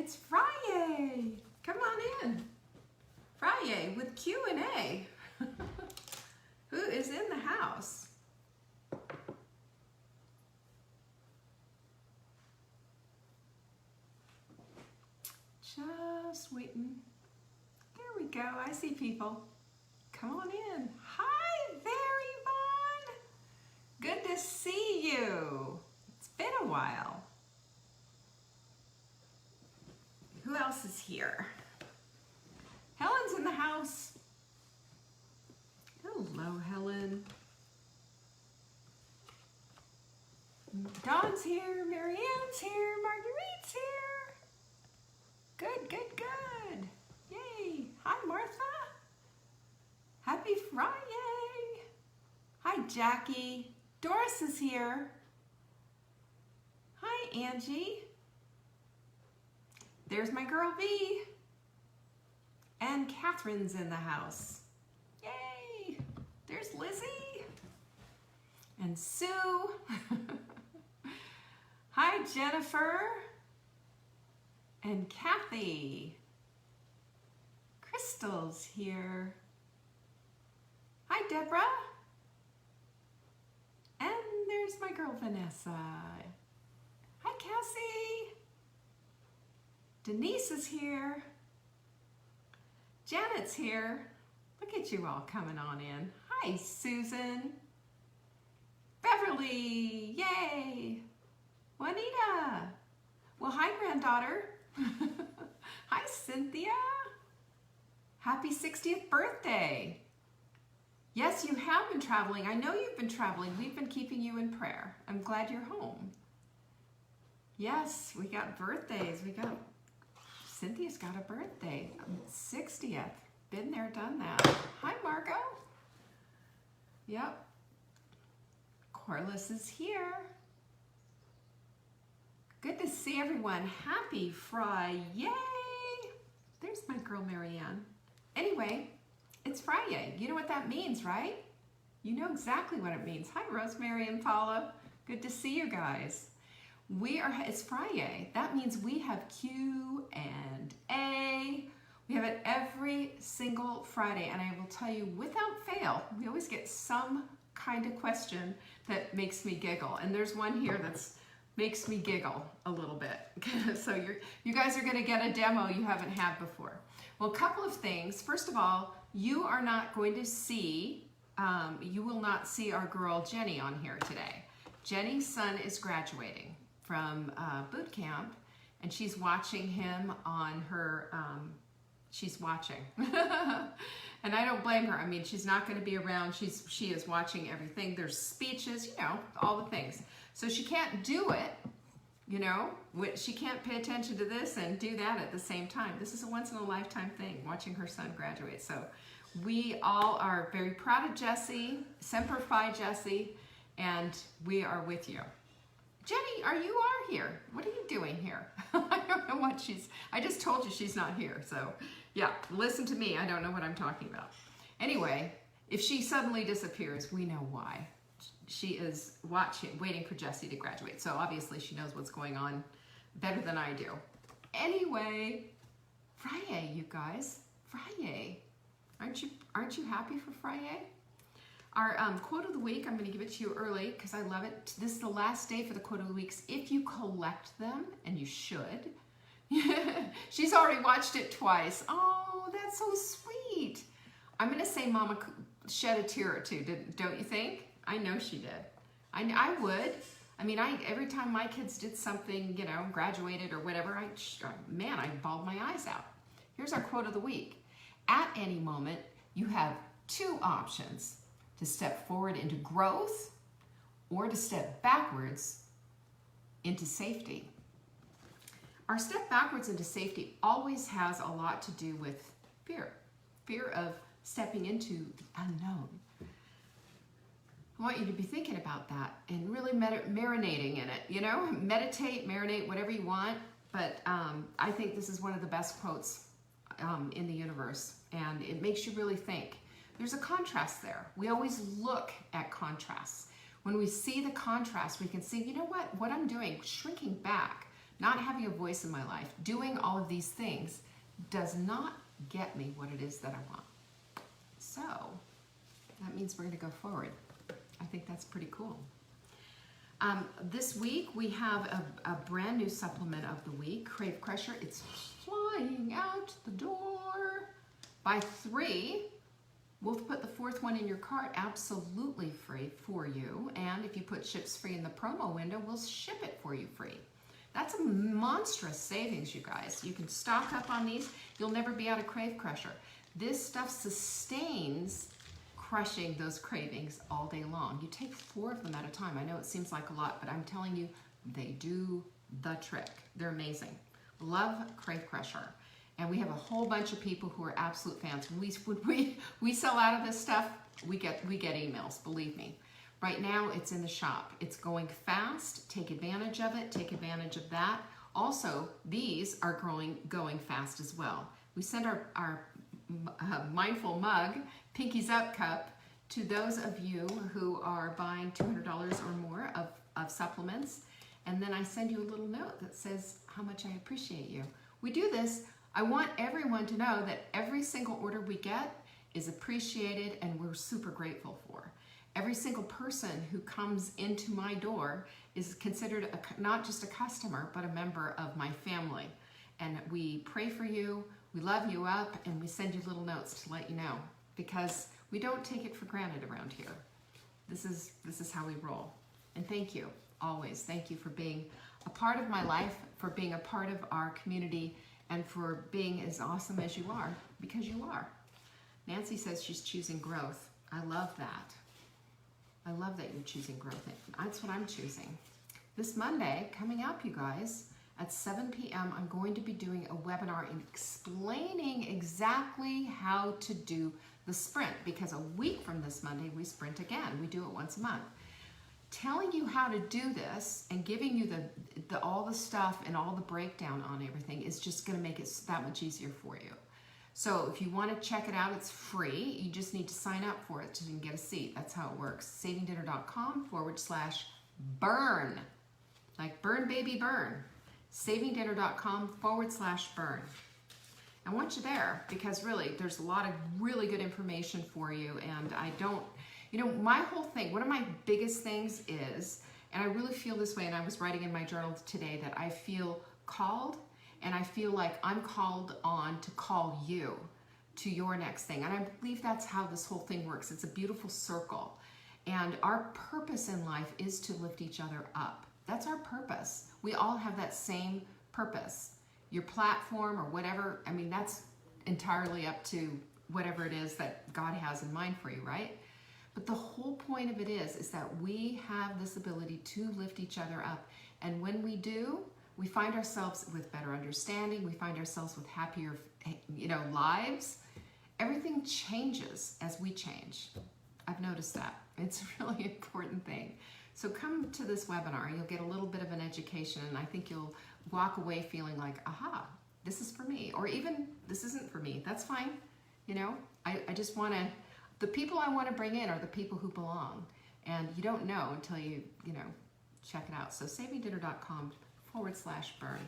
It's FriYay. Come on in. FriYay with Q and A. Who is in the house? Just waiting. There we go. I see people. Come on in. Hi there, Yvonne. Good to see you. It's been a while. Who else is here? Helen's in the house. Hello, Helen. Dawn's here. Marianne's here. Marguerite's here. Good, good, good. Yay. Hi, Martha. Happy FriYay. Hi, Jackie. Doris is here. Hi, Angie. There's my girl V. And Catherine's in the house. Yay! There's Lizzie. And Sue. Hi, Jennifer. And Kathy. Crystal's here. Hi, Deborah. And there's my girl Vanessa. Hi, Cassie. Denise is here. Janet's here. Look at you all coming on in. Hi, Susan. Beverly, yay. Juanita. Well, hi, granddaughter. Hi, Cynthia. Happy 60th birthday. Yes, you have been traveling. I know you've been traveling. We've been keeping you in prayer. I'm glad you're home. Yes, we got birthdays. Cynthia's got a birthday. 60th. Been there, done that. Hi, Margot. Yep. Corliss is here. Good to see everyone. Happy FriYay. There's my girl, Marianne. Anyway, it's FriYay. You know what that means, right? You know exactly what it means. Hi, Rosemary and Paula. Good to see you guys. It's FriYay. That means we have Q and A. We have it every single Friday, and I will tell you without fail, we always get some kind of question that makes me giggle. And there's one here that's makes me giggle a little bit. So you guys are gonna get a demo you haven't had before. Well, a couple of things. First of all, you are not going to see, you will not see our girl Jenny on here today. Jenny's son is graduating from boot camp, and she's watching him on her, she's watching. And I don't blame her. I mean, she's not going to be around. She is watching everything. There's speeches, you know, all the things. So she can't do it, you know. She can't pay attention to this and do that at the same time. This is a once-in-a-lifetime thing, watching her son graduate. So we all are very proud of Jessie, Semper Fi Jessie, and we are with you. Jenny, you are here. What are you doing here? I don't know what I just told you she's not here. So yeah, listen to me. I don't know what I'm talking about. Anyway, if she suddenly disappears, we know why. She is waiting for Jessie to graduate. So obviously she knows what's going on better than I do. Anyway, FriYay, you guys. FriYay. Aren't you happy for FriYay? Our quote of the week, I'm going to give it to you early because I love it. This is the last day for the quote of the weeks. If you collect them, and you should. She's already watched it twice. Oh, that's so sweet. I'm going to say Mama shed a tear or two, don't you think? I know she did. I would. I mean, every time my kids did something, you know, graduated or whatever, I bawled my eyes out. Here's our quote of the week. At any moment, you have two options: to step forward into growth or to step backwards into safety. Our step backwards into safety always has a lot to do with fear of stepping into the unknown. I want you to be thinking about that and really marinating in it, you know, meditate, marinate, whatever you want. But I think this is one of the best quotes in the universe, and it makes you really think. There's a contrast there. We always look at contrasts. When we see the contrast, we can see, you know what I'm doing? Shrinking back not having a voice in my life, doing all of these things does not get me what it is that I want. So that means we're going to go forward. I think that's pretty cool. This week we have a brand new supplement of the week, Crave Crusher. It's flying out the door. Buy 3. We'll put the 4th one in your cart absolutely free for you. And if you put ships free in the promo window, we'll ship it for you free. That's a monstrous savings, you guys. You can stock up on these. You'll never be out of Crave Crusher. This stuff sustains crushing those cravings all day long. You take 4 of them at a time. I know it seems like a lot, but I'm telling you, they do the trick. They're amazing. Love Crave Crusher. And we have a whole bunch of people who are absolute fans. When we sell out of this stuff, we get emails, believe me. Right now, it's in the shop. It's going fast. Take advantage of it. Take advantage of that. Also, these are going fast as well. We send our Mindful Mug, Pinkies Up Cup, to those of you who are buying $200 or more of supplements. And then I send you a little note that says how much I appreciate you. We do this. I want everyone to know that every single order we get is appreciated and we're super grateful for. Every single person who comes into my door is considered not just a customer, but a member of my family. And we pray for you, we love you up, and we send you little notes to let you know, because we don't take it for granted around here. This is how we roll. And thank you, always. Thank you for being a part of my life, for being a part of our community, and for being as awesome as you are, because you are. Nancy says she's choosing growth. I love that. I love that you're choosing growth. That's what I'm choosing. This Monday, coming up, you guys, at 7 p.m., I'm going to be doing a webinar explaining exactly how to do the sprint, because a week from this Monday, we sprint again. We do it once a month. Telling you how to do this and giving you all the stuff and all the breakdown on everything is just going to make it that much easier for you. So if you want to check it out, it's free. You just need to sign up for it so you can get a seat. That's how it works. savingdinner.com/burn. Like burn, baby, burn. savingdinner.com/burn. I want you there because really there's a lot of really good information for you. And I don't, my whole thing, one of my biggest things is, and I really feel this way, and I was writing in my journal today that I feel called. And I feel like I'm called on to call you to your next thing. And I believe that's how this whole thing works. It's a beautiful circle. And our purpose in life is to lift each other up. That's our purpose. We all have that same purpose. Your platform or whatever, I mean, that's entirely up to whatever it is that God has in mind for you, right? But the whole point of it is that we have this ability to lift each other up. And when we do, we find ourselves with better understanding. We find ourselves with happier, lives. Everything changes as we change. I've noticed that. It's a really important thing. So come to this webinar. You'll get a little bit of an education, and I think you'll walk away feeling like, aha, this is for me. Or even, this isn't for me. That's fine. I just want to, the people I want to bring in are the people who belong. And you don't know until you check it out. So savingdinner.com/burn.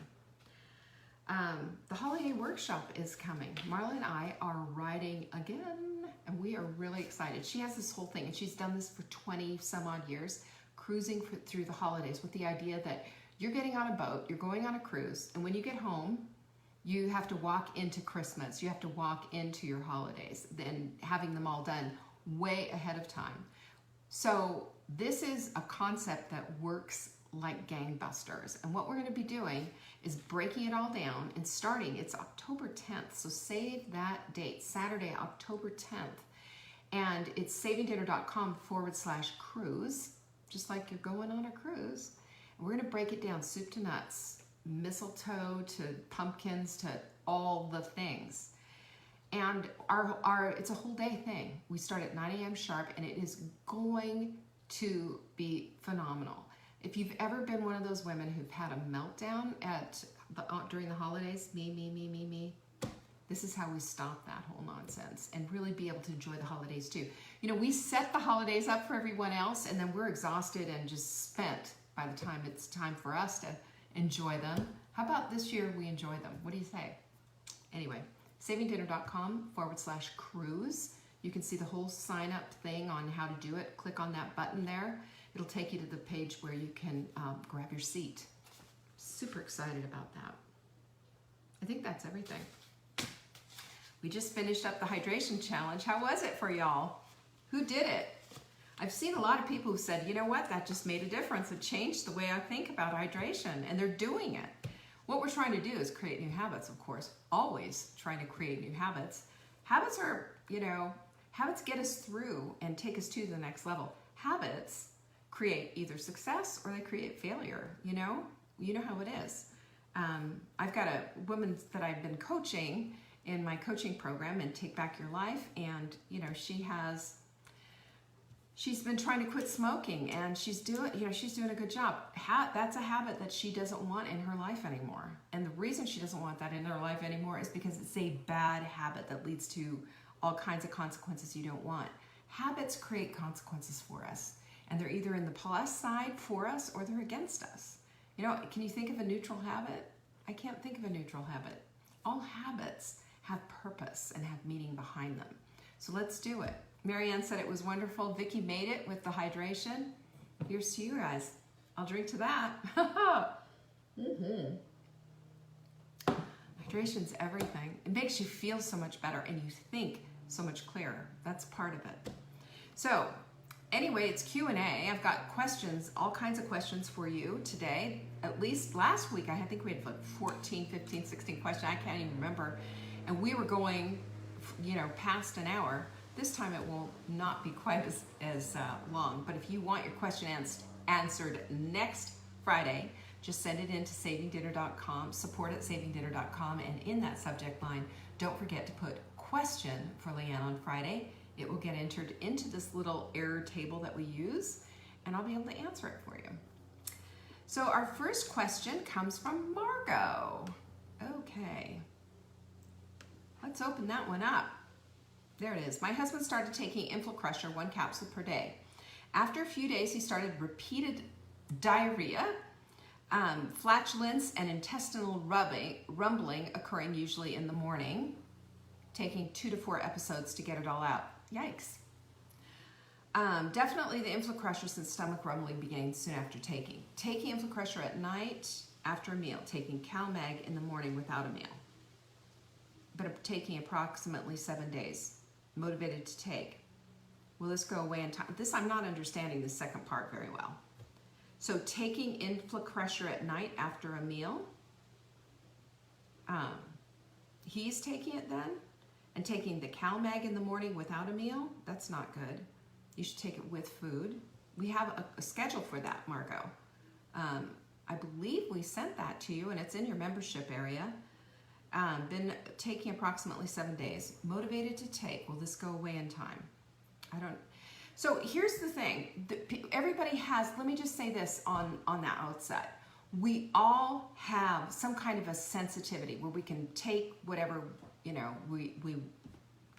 The holiday workshop is coming. Marla and I are riding again, and we are really excited. She has this whole thing, and she's done this for 20 some odd years, cruising through the holidays with the idea that you're getting on a boat, you're going on a cruise, and when you get home, you have to walk into Christmas, you have to walk into your holidays, then having them all done way ahead of time. So this is a concept that works like gangbusters. And what we're going to be doing is breaking it all down and starting, it's October 10th. So save that date, Saturday, October 10th. And it's savingdinner.com/cruise, just like you're going on a cruise. And we're going to break it down soup to nuts, mistletoe to pumpkins to all the things. And it's a whole day thing. We start at 9 a.m. sharp, and it is going to be phenomenal. If you've ever been one of those women who've had a meltdown during the holidays, me, this is how we stop that whole nonsense and really be able to enjoy the holidays too. We set the holidays up for everyone else, and then we're exhausted and just spent by the time it's time for us to enjoy them. How about this year we enjoy them? What do you say? Anyway, savingdinner.com/cruise. You can see the whole sign up thing on how to do it. Click on that button there. It'll take you to the page where you can grab your seat. Super excited about that. I think that's everything. We just finished up the hydration challenge. How was it for y'all? Who did it? I've seen a lot of people who said, you know what, that just made a difference. It changed the way I think about hydration, and they're doing it. What we're trying to do is create new habits, of course. Always trying to create new habits. Habits are, habits get us through and take us to the next level. Habits create either success or they create failure, You know how it is. I've got a woman that I've been coaching in my coaching program and Take Back Your Life, and she's been trying to quit smoking, and she's doing a good job. That's a habit that she doesn't want in her life anymore. And the reason she doesn't want that in her life anymore is because it's a bad habit that leads to all kinds of consequences you don't want. Habits create consequences for us, and they're either in the plus side for us or they're against us. Can you think of a neutral habit? I can't think of a neutral habit. All habits have purpose and have meaning behind them. So let's do it. Marianne said it was wonderful. Vicki made it with the hydration. Here's to you guys. I'll drink to that. Hydration's everything. It makes you feel so much better and you think so much clearer. That's part of it. So anyway, it's Q and A. I've got questions, all kinds of questions for you today. At least last week, I think we had like 14, 15, 16 questions. I can't even remember. And we were going, past an hour. This time it will not be quite as long, but if you want your question answered next Friday, just send it in to savingdinner.com, support@savingdinner.com, and in that subject line, don't forget to put question for Leanne on Friday. It will get entered into this little error table that we use, and I'll be able to answer it for you. So our first question comes from Margot. Okay, let's open that one up. There it is. My husband started taking InflaCrusher 1 capsule per day. After a few days, he started repeated diarrhea, flatulence, and intestinal rumbling occurring usually in the morning, taking 2 to 4 episodes to get it all out. Yikes. Definitely the InflaCrusher since stomach rumbling began soon after taking. Taking InflaCrusher at night after a meal. Taking CalMag in the morning without a meal. But taking approximately 7 days. Motivated to take. Will this go away in time? I'm not understanding the second part very well. So taking InflaCrusher at night after a meal. He's taking it then? And taking the CalMag in the morning without a meal? That's not good. You should take it with food. We have a schedule for that, Margot. I believe we sent that to you, and it's in your membership area. Been taking approximately 7 days. Motivated to take. Will this go away in time? So here's the thing. Everybody has, let me just say this on the outset. We all have some kind of a sensitivity where we can take whatever, we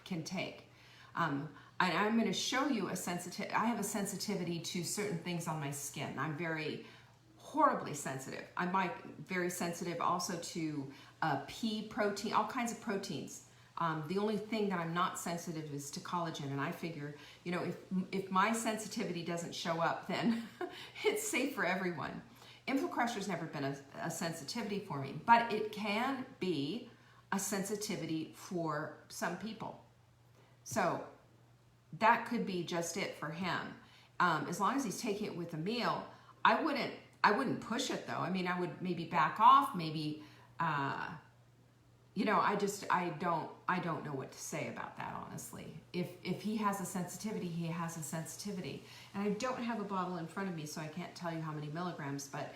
can take. And I'm going to show you I have a sensitivity to certain things on my skin. I'm very horribly sensitive. I'm very sensitive also to pea protein, all kinds of proteins. The only thing that I'm not sensitive is to collagen, and I figure, if my sensitivity doesn't show up, then it's safe for everyone. InflaCrusher's never been a sensitivity for me, but it can be a sensitivity for some people. So that could be just it for him. As long as he's taking it with a meal, I wouldn't push it though. I mean, I would maybe back off, maybe, I don't know what to say about that, honestly. If he has a sensitivity, he has a sensitivity. And I don't have a bottle in front of me, so I can't tell you how many milligrams, but,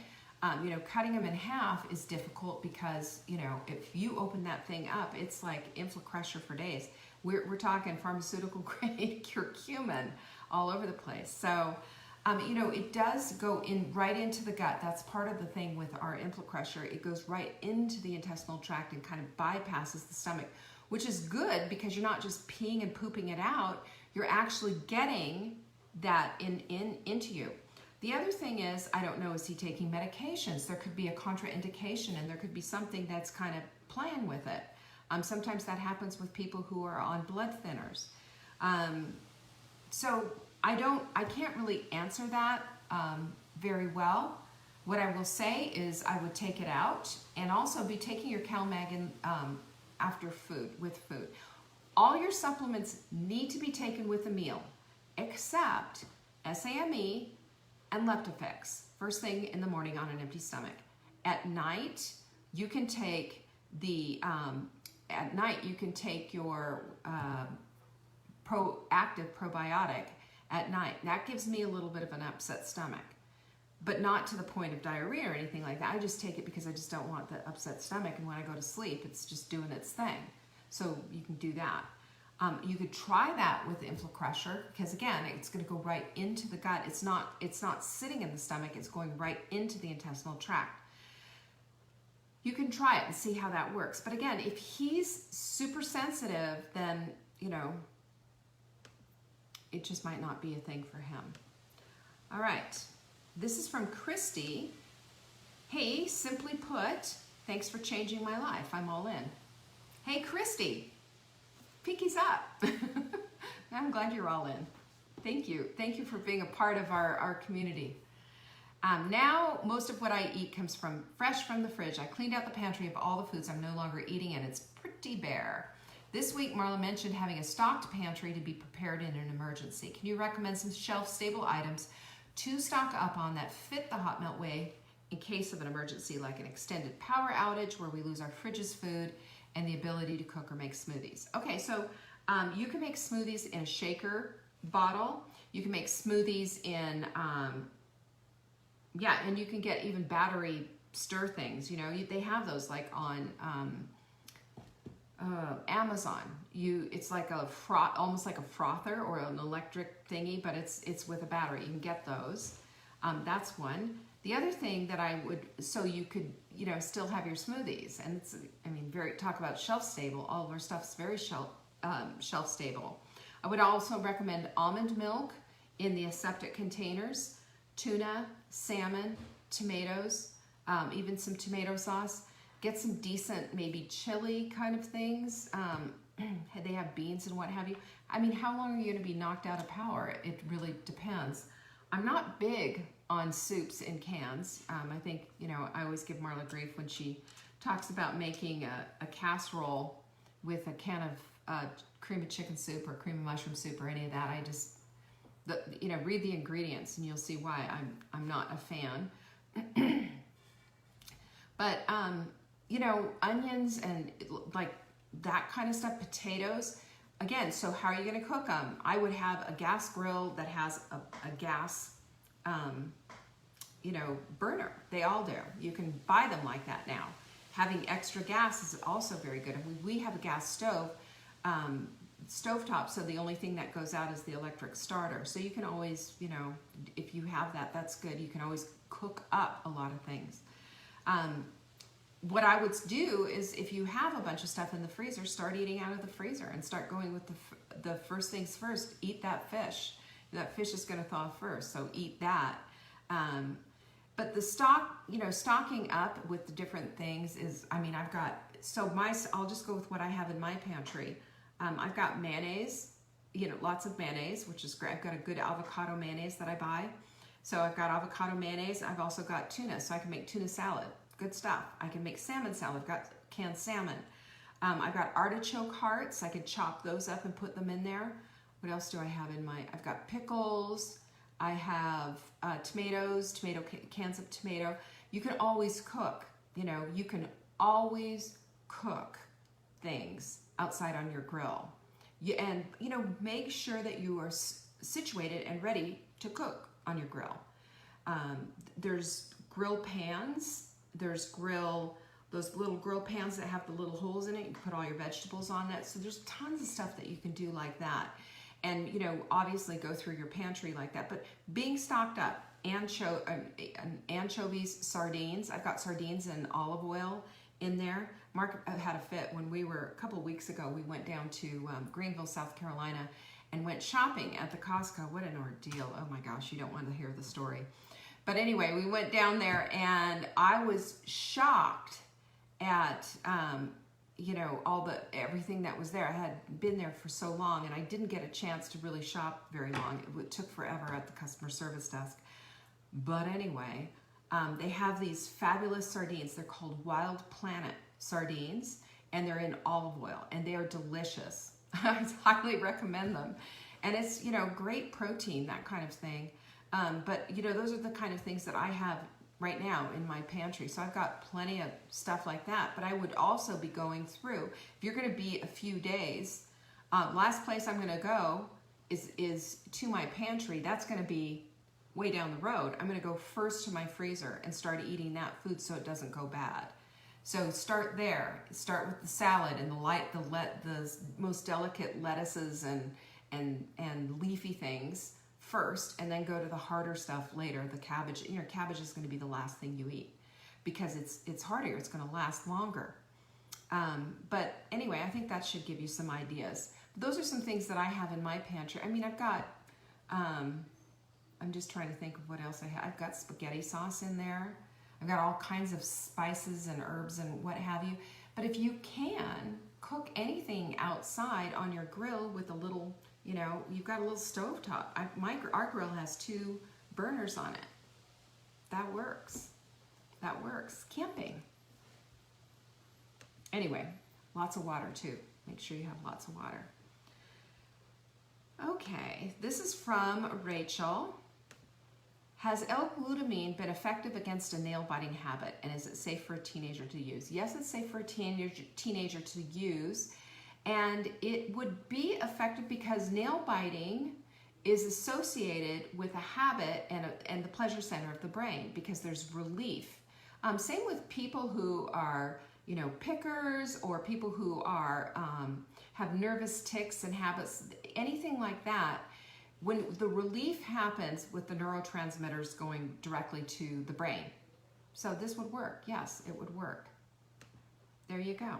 cutting them in half is difficult because, if you open that thing up, it's like InflaCrusher for days. We're talking pharmaceutical grade curcumin all over the place. So, it does go right into the gut. That's part of the thing with our InflaCrusher. It goes right into the intestinal tract and kind of bypasses the stomach, which is good because you're not just peeing and pooping it out. You're actually getting that into you. The other thing is, I don't know, is he taking medications? There could be a contraindication, and there could be something that's kind of playing with it. Sometimes that happens with people who are on blood thinners. So I can't really answer that very well. What I will say is I would take it out, and also be taking your CalMag in, after food, with food. All your supplements need to be taken with a meal, except SAMe and Leptofix, first thing in the morning on an empty stomach. At night, you can take the, your proactive probiotic at night. That gives me a little bit of an upset stomach, but not to the point of diarrhea or anything like that. I just take it because I just don't want the upset stomach, and when I go to sleep, it's just doing its thing. So you can do that. You could try that with InflaCrusher, because again, it's going to go right into the gut. It's not sitting in the stomach. It's going right into the intestinal tract. You can try it and see how that works. But again, if he's super sensitive, then, you know, it just might not be a thing for him. All right. This is from Christy. Hey, simply put, thanks for changing my life. I'm all in. Hey, Christy, pinkies up. I'm glad you're all in. Thank you. Thank you for being a part of our community. Now, most of what I eat comes from fresh from the fridge. I cleaned out the pantry of all the foods I'm no longer eating, and it's pretty bare. This week, Marla mentioned having a stocked pantry to be prepared in an emergency. Can you recommend some shelf-stable items to stock up on that fit the hot melt way in case of an emergency, like an extended power outage where we lose our fridge's food and the ability to cook or make smoothies? Okay, so you can make smoothies in a shaker bottle. You can make smoothies in, and you can get even battery stir things. You know, they have those like on Amazon. It's like almost like a frother or an electric thingy, but it's with a battery. You can get those. That's one. The other thing that I would, so you could, you know, still have your smoothies, and it's, I mean, talk about shelf stable. All of our stuff's very shelf stable. I would also recommend almond milk in the aseptic containers, tuna, salmon, tomatoes, even some tomato sauce. Get some decent, maybe chili kind of things. They have beans and what have you. I mean, how long are you going to be knocked out of power? It really depends. I'm not big on soups in cans. I think, you know, I always give Marla grief when she talks about making a casserole with a can of cream of chicken soup or cream of mushroom soup or any of that. I just, you know, read the ingredients and you'll see why I'm not a fan. But, you know, onions and like that kind of stuff, potatoes. Again, so how are you going to cook them? I would have a gas grill that has a gas, you know, burner. They all do. You can buy them like that now. Having extra gas is also very good. We have a gas stove, stovetop, so the only thing that goes out is the electric starter. So you can always, you know, if you have that, that's good. You can always cook up a lot of things. What I would do is, if you have a bunch of stuff in the freezer, start eating out of the freezer and start going with the first things first. Eat that fish. That fish is going to thaw first, so eat that. But the stocking up with the different things is, I mean, I'll just go with what I have in my pantry. I've got mayonnaise, you know, lots of mayonnaise, which is great. I've got a good avocado mayonnaise that I buy. So I've got avocado mayonnaise. I've also got tuna, so I can make tuna salad. Good stuff. I can make salmon salad. I've got canned salmon. I've got artichoke hearts. I could chop those up and put them in there. What else do I have in my, I've got pickles. I have tomatoes, cans of tomato. You can always cook, you know, you can always cook things outside on your grill. And, you know, make sure that you are situated and ready to cook on your grill. There's grill pans. There's those little grill pans that have the little holes in it. You can put all your vegetables on that. So there's tons of stuff that you can do like that. And, you know, obviously go through your pantry like that. But being stocked up, anchovies, sardines. I've got sardines and olive oil in there. Mark had a fit when a couple of weeks ago, we went down to Greenville, South Carolina, and went shopping at the Costco. What an ordeal. Oh my gosh, you don't want to hear the story. But anyway, we went down there and I was shocked at, you know, everything that was there. I had been there for so long and I didn't get a chance to really shop very long. It took forever at the customer service desk. But anyway, they have these fabulous sardines. They're called Wild Planet sardines, and they're in olive oil, and they are delicious. I highly recommend them. And it's, you know, great protein, that kind of thing. But, you know, those are the kind of things that I have right now in my pantry. So I've got plenty of stuff like that. But I would also be going through, if you're going to be a few days, last place I'm going to go is to my pantry. That's going to be way down the road. I'm going to go first to my freezer and start eating that food so it doesn't go bad. So start there. Start with the salad and the most delicate lettuces and leafy things first, and then go to the harder stuff later. The cabbage, you know, cabbage is going to be the last thing you eat because it's harder. It's going to last longer. But anyway, I think that should give you some ideas. Those are some things that I have in my pantry. I mean, I've got, I'm just trying to think of what else I have. I've got spaghetti sauce in there. I've got all kinds of spices and herbs and what have you. But if you can, cook anything outside on your grill with a little, you know, you've got a little stovetop. Our grill has 2 burners on it. That works. That works. Camping. Anyway, lots of water too. Make sure you have lots of water. Okay, this is from Rachel. Has L-glutamine been effective against a nail-biting habit, and is it safe for a teenager to use? Yes, it's safe for a teenager to use, and it would be effective because nail biting is associated with a habit and the pleasure center of the brain because there's relief. Same with people who are, you know, pickers, or people who are have nervous tics and habits, anything like that. When the relief happens with the neurotransmitters going directly to the brain. So this would work. Yes, it would work. There you go.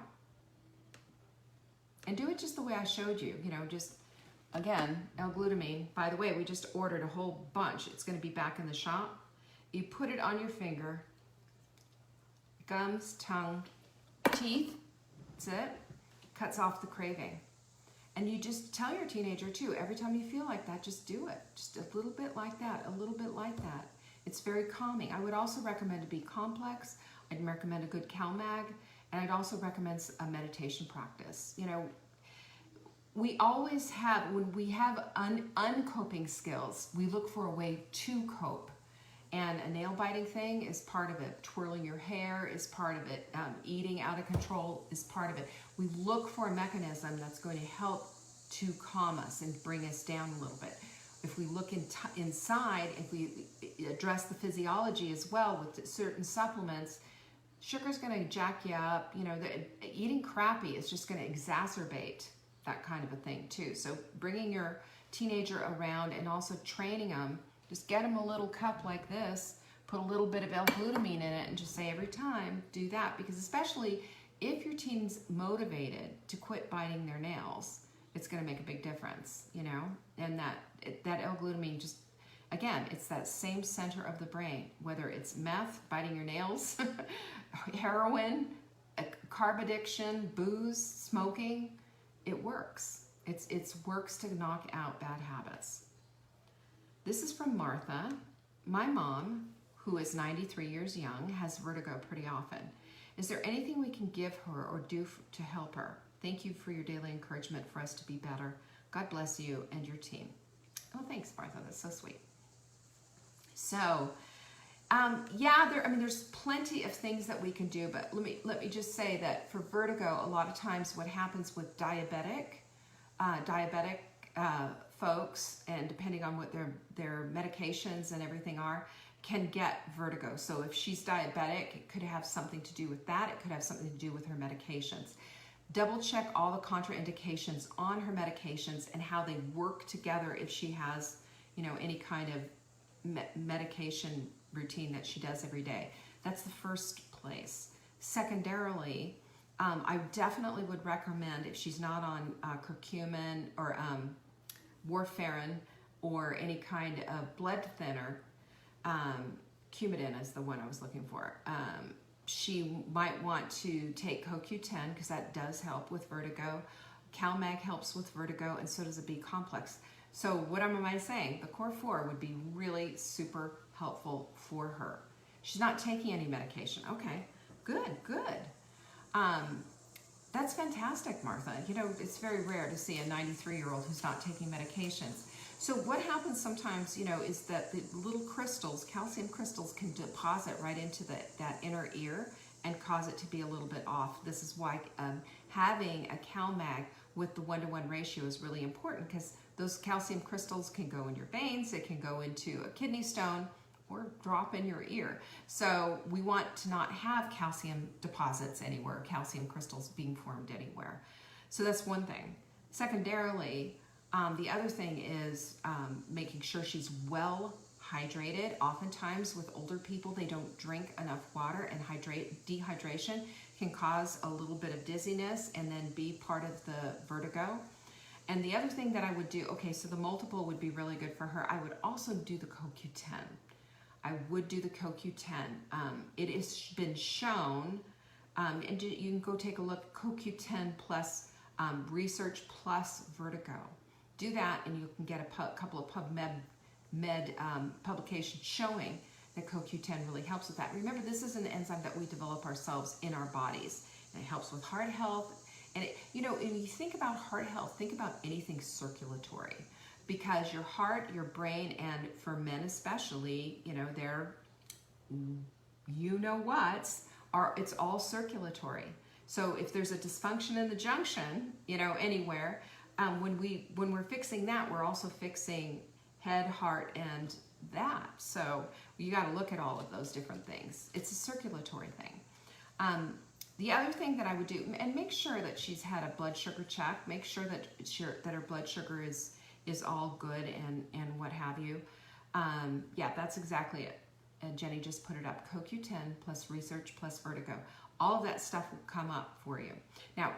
And do it just the way I showed you. You know, just, again, L-glutamine. By the way, we just ordered a whole bunch. It's going to be back in the shop. You put it on your finger, gums, tongue, teeth. That's it. Cuts off the craving. And you just tell your teenager too, every time you feel like that, just do it. Just a little bit like that, a little bit like that. It's very calming. I would also recommend a B complex. I'd recommend a good CalMag, and I'd also recommend a meditation practice. You know, we always have, when we have uncoping skills, we look for a way to cope. And a nail biting thing is part of it. Twirling your hair is part of it. Eating out of control is part of it. We look for a mechanism that's going to help to calm us and bring us down a little bit. If we look inside, if we address the physiology as well with certain supplements, sugar's going to jack you up. You know, eating crappy is just going to exacerbate that kind of a thing too. So bringing your teenager around and also training them. Just get them a little cup like this, put a little bit of L-glutamine in it, and just say every time, do that. Because especially if your teen's motivated to quit biting their nails, it's going to make a big difference, you know? And that L-glutamine just, again, it's that same center of the brain, whether it's meth, biting your nails, heroin, carb addiction, booze, smoking, it works. It works to knock out bad habits. This is from Martha. My mom, who is 93 years young, has vertigo pretty often. Is there anything we can give her or do to help her? Thank you for your daily encouragement for us to be better. God bless you and your team. Oh, thanks, Martha. That's so sweet. So, yeah, there's plenty of things that we can do, but let me just say that for vertigo, a lot of times what happens with diabetic folks, and depending on what their medications and everything are, can get vertigo. So if she's diabetic, it could have something to do with that. It could have something to do with her medications. Double check all the contraindications on her medications and how they work together if she has, you know, any kind of medication routine that she does every day. That's the first place. Secondarily, I definitely would recommend, if she's not on curcumin or warfarin or any kind of blood thinner, Coumadin is the one I was looking for. She might want to take CoQ10 because that does help with vertigo. CalMag helps with vertigo, and so does a B complex. So what am I saying? The Core 4 would be really super helpful for her. She's not taking any medication. Okay, good, good. That's fantastic, Martha. You know, it's very rare to see a 93-year-old who's not taking medications. So what happens sometimes, you know, is that the little crystals, calcium crystals, can deposit right into that inner ear and cause it to be a little bit off. This is why having a CalMag with the 1-to-1 ratio is really important, because those calcium crystals can go in your veins, it can go into a kidney stone, or drop in your ear. So we want to not have calcium deposits anywhere, calcium crystals being formed anywhere. So that's one thing. Secondarily, the other thing is making sure she's well hydrated. Oftentimes with older people, they don't drink enough water, and dehydration can cause a little bit of dizziness and then be part of the vertigo. And the other thing that I would do, okay, so the multiple would be really good for her. I would also do the CoQ10. I would do the CoQ10. It has been shown, and you can go take a look, CoQ10 plus research plus vertigo. Do that, and you can get a couple of PubMed publications showing that CoQ10 really helps with that. Remember, this is an enzyme that we develop ourselves in our bodies, and it helps with heart health. And you know, when you think about heart health, think about anything circulatory, because your heart, your brain, and for men especially, you know, they're, you know what's, it's all circulatory. So if there's a dysfunction in the junction, you know, anywhere, when we're fixing that, we're also fixing head, heart, and that. So you got to look at all of those different things. It's a circulatory thing. The other thing that I would do, and make sure that she's had a blood sugar check. Make sure that her blood sugar is all good and what have you. Yeah, that's exactly it. And Jenny just put it up. CoQ10 plus research plus vertigo. All of that stuff will come up for you. Now,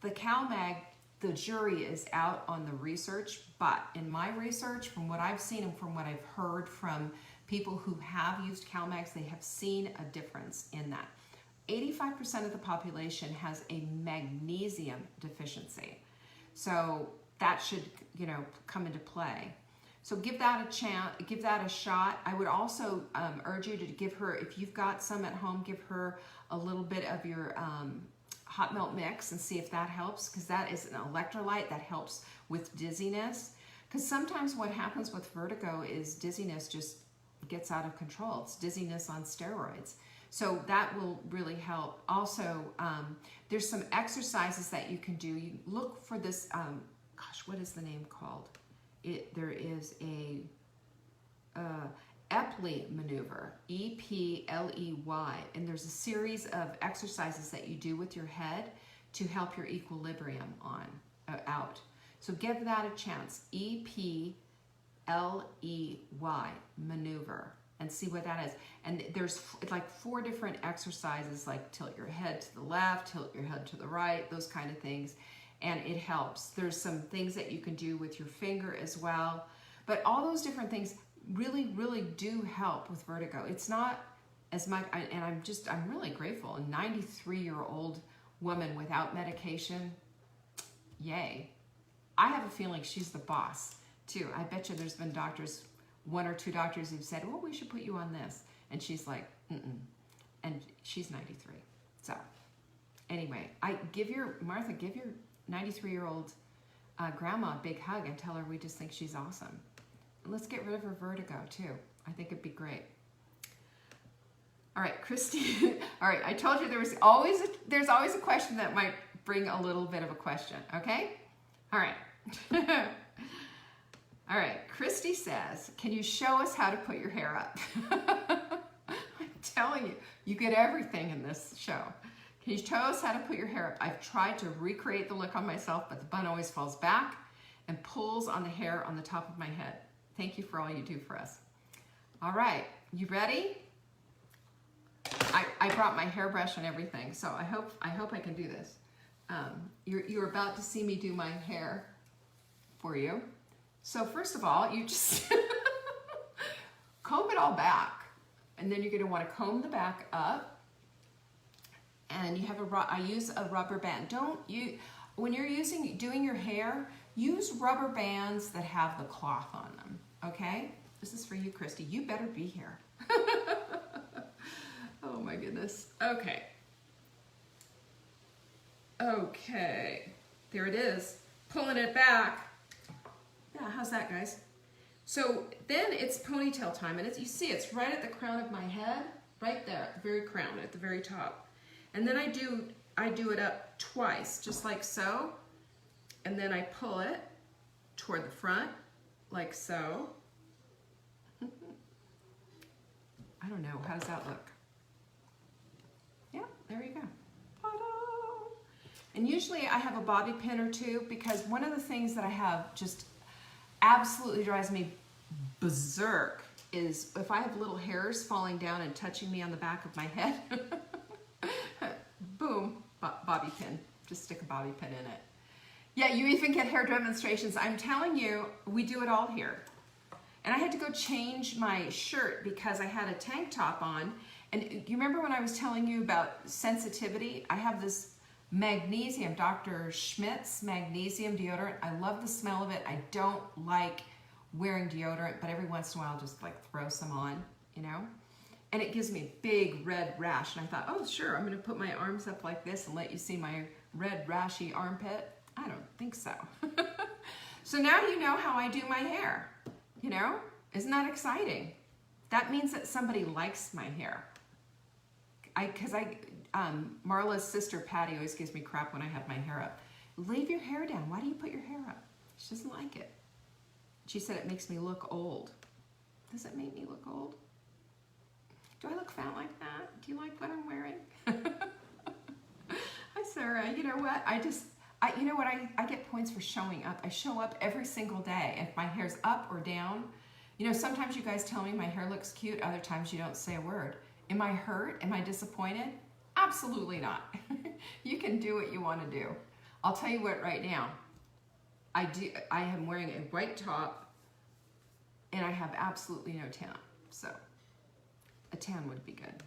the CalMag, the jury is out on the research, but in my research, from what I've seen and from what I've heard from people who have used CalMags, they have seen a difference in that. 85% of the population has a magnesium deficiency. So that should, you know, come into play. So give that a chance, give that a shot. I would also urge you to give her, if you've got some at home, give her a little bit of your hot melt mix and see if that helps, because that is an electrolyte that helps with dizziness. Because sometimes what happens with vertigo is dizziness just gets out of control. It's dizziness on steroids. So that will really help. Also, there's some exercises that you can do. You look for this, gosh, what is the name called? There is a Epley maneuver, E-P-L-E-Y, and there's a series of exercises that you do with your head to help your equilibrium out. So give that a chance, E-P-L-E-Y maneuver, and see what that is. And there's like 4 different exercises, like tilt your head to the left, tilt your head to the right, those kind of things, and it helps. There's some things that you can do with your finger as well, but all those different things really, really do help with vertigo. It's not as much, and I'm really grateful. A 93-year-old woman without medication, yay. I have a feeling she's the boss too. I bet you there's been doctors, 1 or 2 doctors who've said, well, we should put you on this. And she's like, and she's 93. So anyway, Martha, give your 93-year-old grandma a big hug and tell her we just think she's awesome. Let's get rid of her vertigo too. I think it'd be great. All right, Christy. All right, I told you there's always a question that might bring a little bit of a question. Okay. All right. All right. Christy says, "Can you show us how to put your hair up?" I'm telling you, you get everything in this show. Can you show us how to put your hair up? I've tried to recreate the look on myself, but the bun always falls back and pulls on the hair on the top of my head. Thank you for all you do for us. All right, you ready? I brought my hairbrush and everything, so I hope I can do this. You're about to see me do my hair for you. So first of all, you just comb it all back. And then you're going to want to comb the back up. And you have I use a rubber band. When you're doing your hair, use rubber bands that have the cloth on them, okay? This is for you, Christy. You better be here. Oh my goodness. Okay. Okay. There it is. Pulling it back. Yeah, how's that, guys? So then it's ponytail time, and you see it's right at the crown of my head, right there, at the very crown, at the very top. And then I do it up twice, just like so, and then I pull it toward the front, like so. I don't know, how does that look? Yeah, there you go. Ta-da! And usually I have a bobby pin or two, because one of the things that I have just absolutely drives me berserk is if I have little hairs falling down and touching me on the back of my head. Boom, bobby pin. Just stick a bobby pin in it. Yeah, you even get hair demonstrations. I'm telling you, we do it all here. And I had to go change my shirt because I had a tank top on. And you remember when I was telling you about sensitivity? I have this magnesium, Dr. Schmidt's magnesium deodorant. I love the smell of it. I don't like wearing deodorant, but every once in a while I'll just like throw some on, you know? And it gives me a big red rash. And I thought, oh sure, I'm gonna put my arms up like this and let you see my red rashy armpit. I don't think so. So now you know how I do my hair, you know? Isn't that exciting? That means that somebody likes my hair. Marla's sister Patty always gives me crap when I have my hair up. Leave your hair down. Why do you put your hair up? She doesn't like it. She said it makes me look old. Does it make me look old? Do I look fat like that? Do you like what I'm wearing? Hi, Sarah. You know what? I get points for showing up. I show up every single day. If my hair's up or down, you know, sometimes you guys tell me my hair looks cute. Other times you don't say a word. Am I hurt? Am I disappointed? Absolutely not. You can do what you want to do. I'll tell you what right now. I am wearing a white top and I have absolutely no tan. So a tan would be good.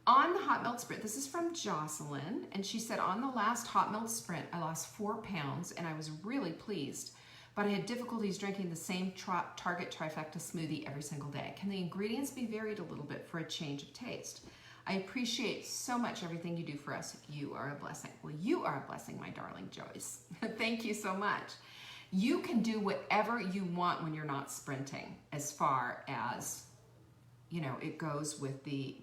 On the hot melt sprint, this is from Jocelyn, and she said, on the last hot melt sprint, I lost 4 pounds and I was really pleased, but I had difficulties drinking the same Target trifecta smoothie every single day. Can the ingredients be varied a little bit for a change of taste? I appreciate so much everything you do for us. You are a blessing. Well, you are a blessing, my darling Joyce. Thank you so much. You can do whatever you want when you're not sprinting, as far as, you know, it goes with the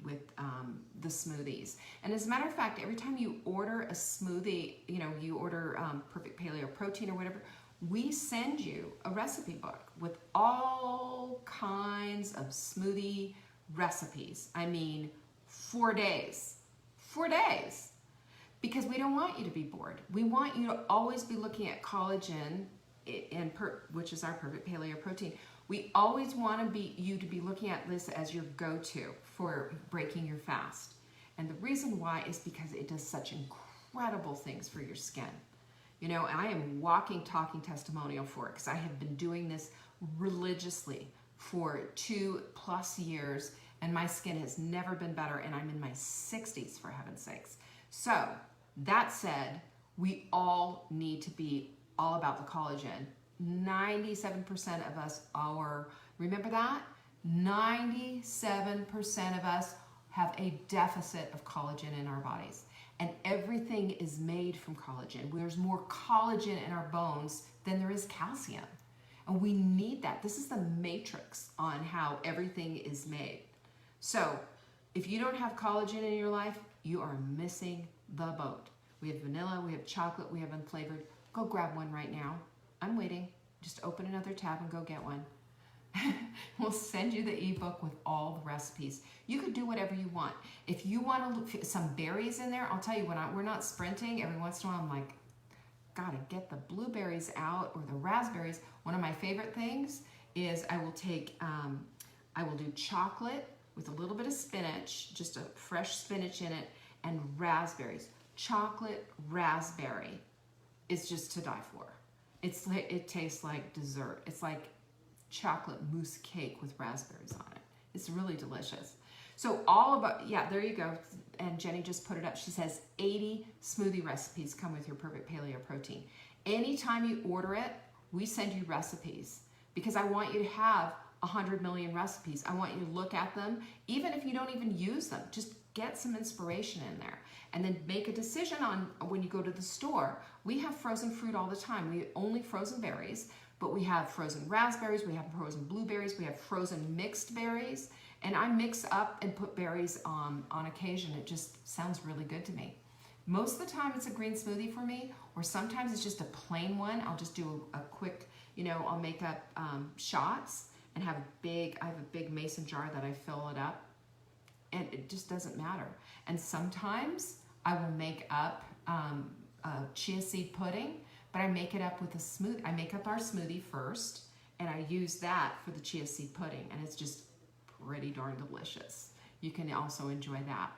smoothies. And as a matter of fact, every time you order a smoothie, you know, you order Perfect Paleo Protein or whatever, we send you a recipe book with all kinds of smoothie recipes. I mean, 4 days. 4 days. Because we don't want you to be bored. We want you to always be looking at collagen, which is our Perfect Paleo Protein. We always want you to be looking at this as your go-to for breaking your fast. And the reason why is because it does such incredible things for your skin. You know, I am walking, talking testimonial for it because I have been doing this religiously for 2+ years, and my skin has never been better, and I'm in my 60s, for heaven's sakes. So, that said, we all need to be all about the collagen. 97% of us are, remember that? 97% of us have a deficit of collagen in our bodies. And everything is made from collagen. There's more collagen in our bones than there is calcium. And we need that. This is the matrix on how everything is made. So if you don't have collagen in your life, you are missing the boat. We have vanilla, we have chocolate, we have unflavored. Go grab one right now. I'm waiting. Just open another tab and go get one. We'll send you the ebook with all the recipes. You could do whatever you want. If you want to some berries in there, I'll tell you, when we're not sprinting, every once in a while I'm like, gotta get the blueberries out or the raspberries. One of my favorite things is I will do chocolate with a little bit of spinach, just a fresh spinach in it, and raspberries. Chocolate raspberry is just to die for. It's like, it tastes like dessert. It's like chocolate mousse cake with raspberries on it. It's really delicious. So all about, yeah, there you go. And Jenny just put it up. She says 80 smoothie recipes come with your perfect paleo protein. Anytime you order it, we send you recipes because I want you to have 100 million recipes. I want you to look at them, even if you don't even use them, just get some inspiration in there and then make a decision on when you go to the store. We have frozen fruit all the time. We only frozen berries, but we have frozen raspberries, we have frozen blueberries, we have frozen mixed berries, and I mix up and put berries on occasion. It just sounds really good to me. Most of the time it's a green smoothie for me, or sometimes it's just a plain one. I'll just do a quick, I'll make up shots and I have a big mason jar that I fill it up, and it just doesn't matter. And sometimes I will make up chia seed pudding, but I make it up with a smoothie. I make up our smoothie first, and I use that for the chia seed pudding, and it's just pretty darn delicious. You can also enjoy that.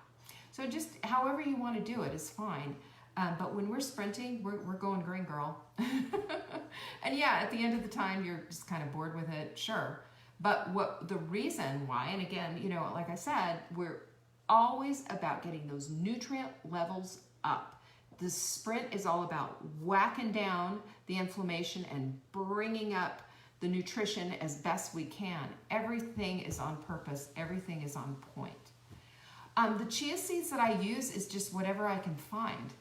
So just however you want to do it is fine. But when we're sprinting, we're going green, girl. And yeah, at the end of the time, you're just kind of bored with it, sure. But the reason why, and again, like I said, we're always about getting those nutrient levels up. The sprint is all about whacking down the inflammation and bringing up the nutrition as best we can. Everything is on purpose. Everything is on point. The chia seeds that I use is just whatever I can find.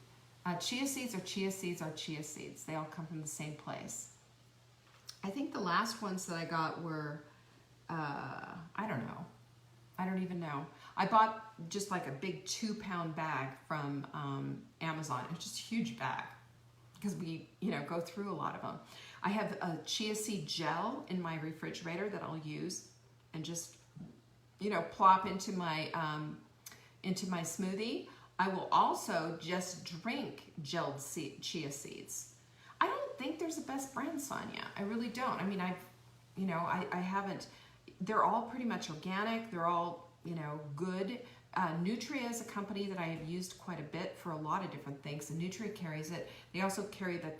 Chia seeds are chia seeds are chia seeds. They all come from the same place. I think the last ones that I got were, I don't know. I don't even know. I bought just like a big 2-pound bag from Amazon. It's just a huge bag because we, go through a lot of them. I have a chia seed gel in my refrigerator that I'll use and just, plop into my smoothie. I will also just drink gelled chia seeds. I don't think there's a best brand, Sonia. I really don't. I mean, I haven't. They're all pretty much organic. They're all, good. Nutria is a company that I have used quite a bit for a lot of different things. And Nutria carries it. They also carry the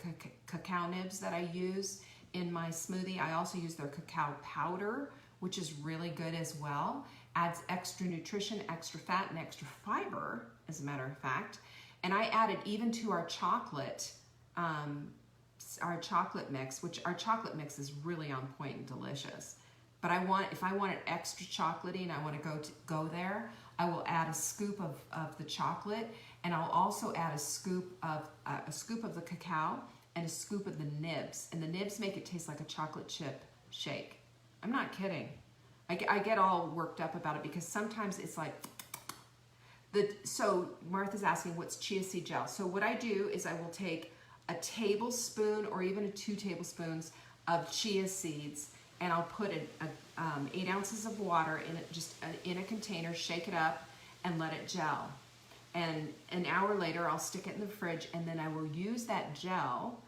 cacao nibs that I use in my smoothie. I also use their cacao powder, which is really good as well. Adds extra nutrition, extra fat, and extra fiber, as a matter of fact. And I added even to our chocolate mix, which our chocolate mix is really on point and delicious. But if I want it extra chocolatey and I want to go there, I will add a scoop of the chocolate, and I'll also add a scoop of the cacao and a scoop of the nibs. And the nibs make it taste like a chocolate chip shake. I'm not kidding. I get all worked up about it because sometimes it's like so Martha's asking what's chia seed gel. So what I do is I will take a tablespoon or even 2 tablespoons of chia seeds, and I'll put 8 ounces of water in it, just in a container, shake it up, and let it gel. And an hour later, I'll stick it in the fridge, and then I will use that gel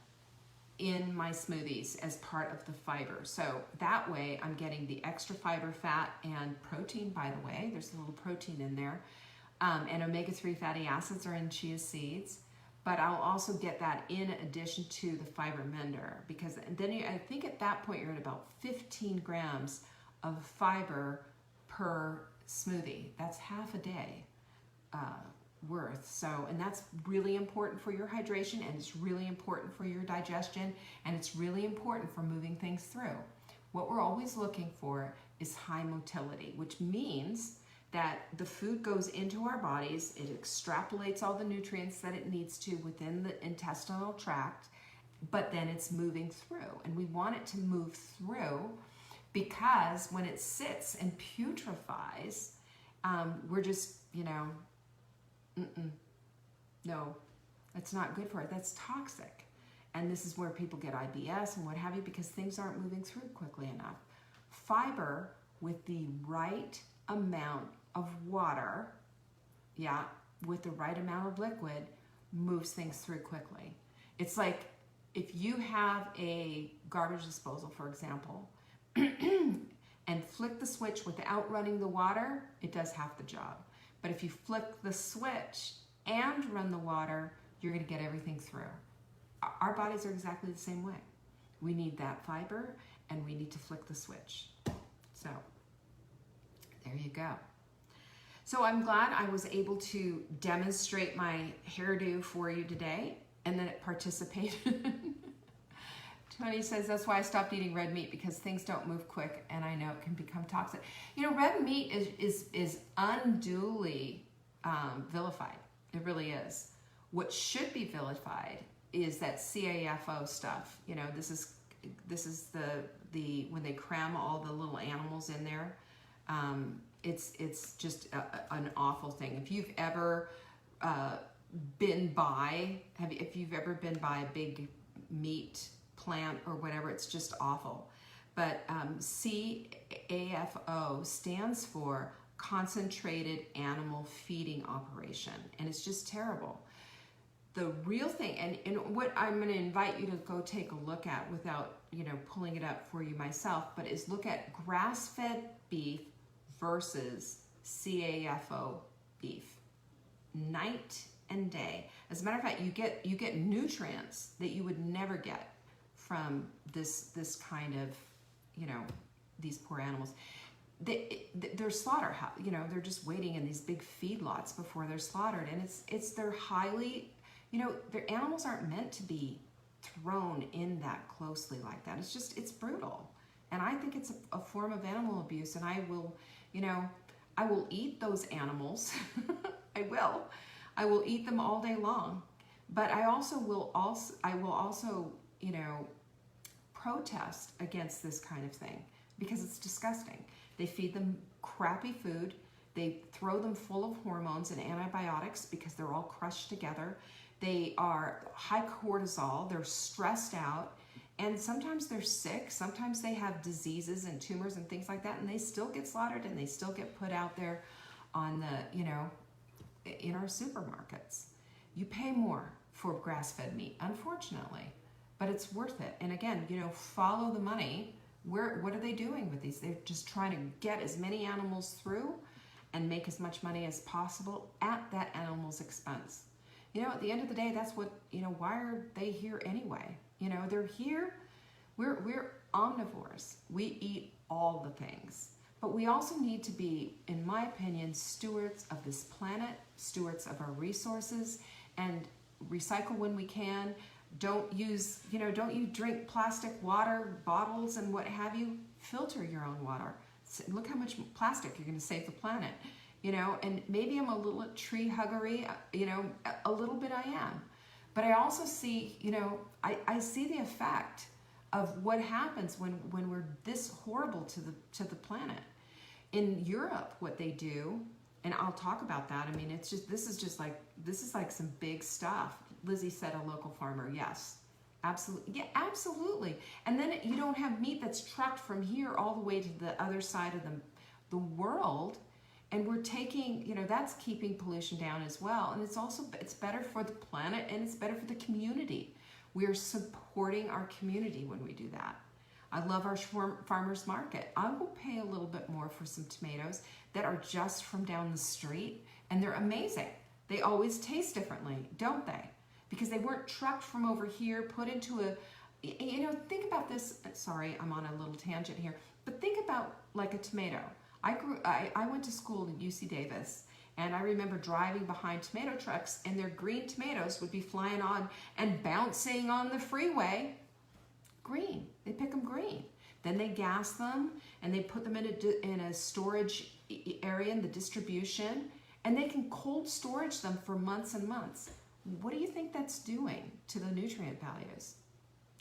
in my smoothies as part of the fiber. So that way, I'm getting the extra fiber, fat, and protein, by the way. There's a little protein in there. And omega-3 fatty acids are in chia seeds. But I'll also get that in addition to the fiber mender, because then I think at that point you're at about 15 grams of fiber per smoothie. That's half a day worth. So, and that's really important for your hydration, and it's really important for your digestion, and it's really important for moving things through. What we're always looking for is high motility, which means that the food goes into our bodies, it extrapolates all the nutrients that it needs to within the intestinal tract, but then it's moving through. And we want it to move through because when it sits and putrefies, we're just, no, that's not good for it. That's toxic. And this is where people get IBS and what have you, because things aren't moving through quickly enough. Fiber with the right amount of water, with the right amount of liquid, moves things through quickly. It's like if you have a garbage disposal, for example, and flick the switch without running the water, it does half the job. But if you flick the switch and run the water, you're going to get everything through. Our bodies are exactly the same way. We need that fiber, and we need to flick the switch. So There you go. So I'm glad I was able to demonstrate my hairdo for you today and that it participated. Tony says, that's why I stopped eating red meat, because things don't move quick and I know it can become toxic. You know, red meat is unduly vilified. It really is. What should be vilified is that CAFO stuff. You know, this is the when they cram all the little animals in there. It's just an awful thing. If you've ever if you've ever been by a big meat plant or whatever, it's just awful. But CAFO stands for Concentrated Animal Feeding Operation, and it's just terrible. The real thing, and what I'm going to invite you to go take a look at without, you know, pulling it up for you myself, but is look at grass-fed beef versus CAFO beef, night and day. As a matter of fact, you get nutrients that you would never get from this kind of, you know, these poor animals. They're slaughterhouse, you know, they're just waiting in these big feedlots before they're slaughtered, and they're highly, you know, their animals aren't meant to be thrown in that closely like that. It's brutal. And I think it's a form of animal abuse, and I will, you know, I will eat those animals. I will eat them all day long. But I will also, you know, protest against this kind of thing because it's disgusting. They feed them crappy food. They throw them full of hormones and antibiotics because they're all crushed together. They are high cortisol. They're stressed out. And sometimes they're sick. Sometimes they have diseases and tumors and things like that. And they still get slaughtered and they still get put out there on the, you know, in our supermarkets. You pay more for grass-fed meat, unfortunately, but it's worth it. And again, you know, follow the money. What are they doing with these? They're just trying to get as many animals through and make as much money as possible at that animal's expense. You know, at the end of the day, that's what, you know, why are they here anyway? You know, they're here. We're omnivores. We eat all the things. But we also need to be, in my opinion, stewards of this planet, stewards of our resources, and recycle when we can. Don't use, you know, don't you drink plastic water bottles and what have you. Filter your own water. Look how much plastic you're going to save the planet, you know. And maybe I'm a little tree huggery, you know, a little bit I am. But I also see, you know, I see the effect of what happens when we're this horrible to the planet. In Europe, what they do, and I'll talk about that. I mean, it's just this is like some big stuff. Lizzie said a local farmer. Yes, absolutely. Yeah, absolutely. And then you don't have meat that's trucked from here all the way to the other side of the world. And we're taking, you know, that's keeping pollution down as well. And it's better for the planet and it's better for the community. We are supporting our community when we do that. I love our farmers market. I will pay a little bit more for some tomatoes that are just from down the street, and they're amazing. They always taste differently, don't they? Because they weren't trucked from over here, put into a, you know, think about this. Sorry, I'm on a little tangent here, but think about like a tomato. I went to school at UC Davis, and I remember driving behind tomato trucks, and their green tomatoes would be flying on and bouncing on the freeway. Green. They pick them green. Then they gas them, and they put them in a storage area in the distribution, and they can cold storage them for months and months. What do you think that's doing to the nutrient values?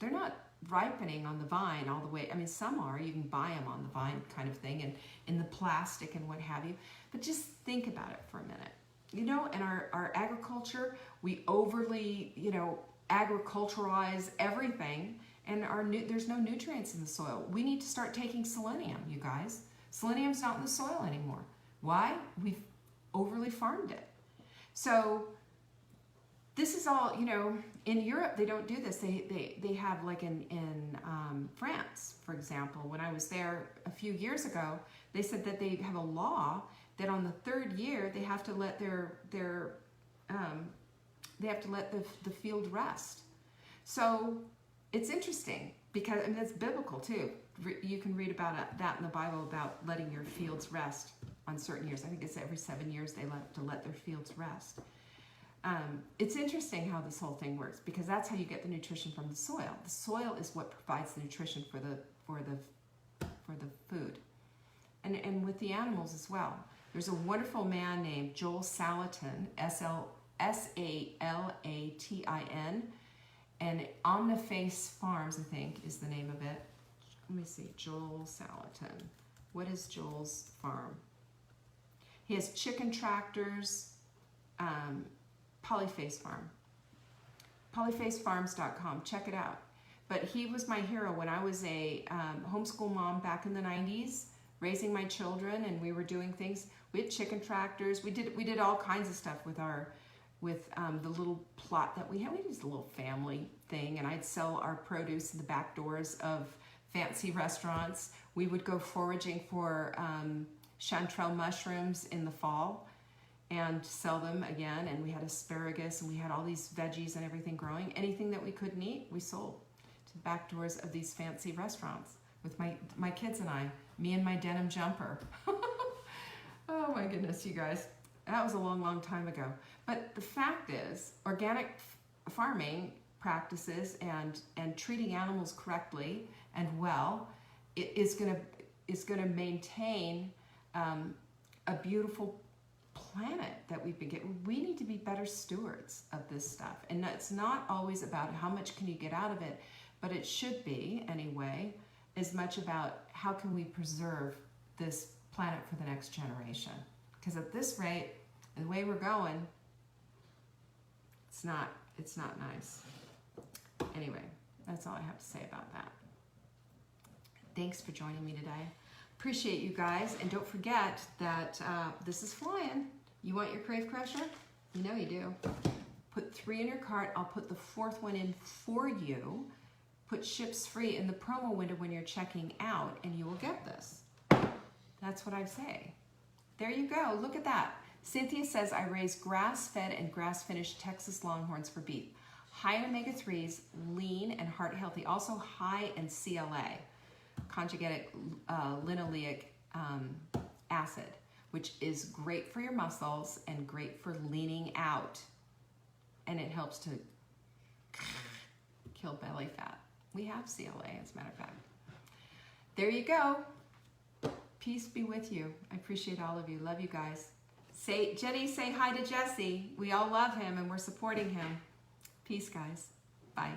They're not ripening on the vine all the way. I mean, some are. You can buy them on the vine kind of thing and in the plastic and what have you. But just think about it for a minute. You know, in our agriculture, we overly, you know, agriculturalize everything, and there's no nutrients in the soil. We need to start taking selenium, you guys. Selenium's not in the soil anymore. Why? We've overly farmed it. So this is all, you know, in Europe, they don't do this. They have, like in France, for example, when I was there a few years ago, they said that they have a law that on the third year, they have to let the field rest. So it's interesting because, I mean, that's biblical too. You can read about that in the Bible about letting your fields rest. on certain years. I think it's every 7 years they let their fields rest. It's interesting how this whole thing works, because that's how you get the nutrition from the soil. The soil is what provides the nutrition for the food, and with the animals as well. There's a wonderful man named Joel Salatin, S-A-L-A-T-I-N, and Omniface Farms, I think, is the name of it. Let me see, Joel Salatin. What is Joel's farm? He has chicken tractors, Polyface Farm. Polyfacefarms.com, check it out. But he was my hero when I was a homeschool mom back in the 90s, raising my children, and we were doing things. We had chicken tractors. We did all kinds of stuff with the little plot that we had. We did this little family thing, and I'd sell our produce in the back doors of fancy restaurants. We would go foraging for chanterelle mushrooms in the fall and sell them again, and we had asparagus, and we had all these veggies and everything growing. Anything that we couldn't eat, we sold to the back doors of these fancy restaurants with my kids and I, me and my denim jumper. Oh my goodness, you guys. That was a long, long time ago. But the fact is, organic farming practices and treating animals correctly and well is gonna maintain a beautiful planet that we've been getting. We need to be better stewards of this stuff. And it's not always about how much can you get out of it, but it should be, anyway, as much about how can we preserve this planet for the next generation. Because at this rate, the way we're going, it's not nice. Anyway, that's all I have to say about that. Thanks for joining me today. Appreciate you guys, and don't forget that this is flying. You want your Crave Crusher? You know you do. Put 3 in your cart. I'll put the 4th one in for you. Put ships free in the promo window when you're checking out, and you will get this. That's what I say. There you go. Look at that. Cynthia says, I raise grass-fed and grass-finished Texas Longhorns for beef. High in omega-3s, lean and heart healthy. Also high in CLA, conjugated linoleic acid, which is great for your muscles and great for leaning out. And it helps to kill belly fat. We have CLA, as a matter of fact. There you go. Peace be with you. I appreciate all of you. Love you guys. Jenny, say hi to Jesse. We all love him and we're supporting him. Peace, guys. Bye.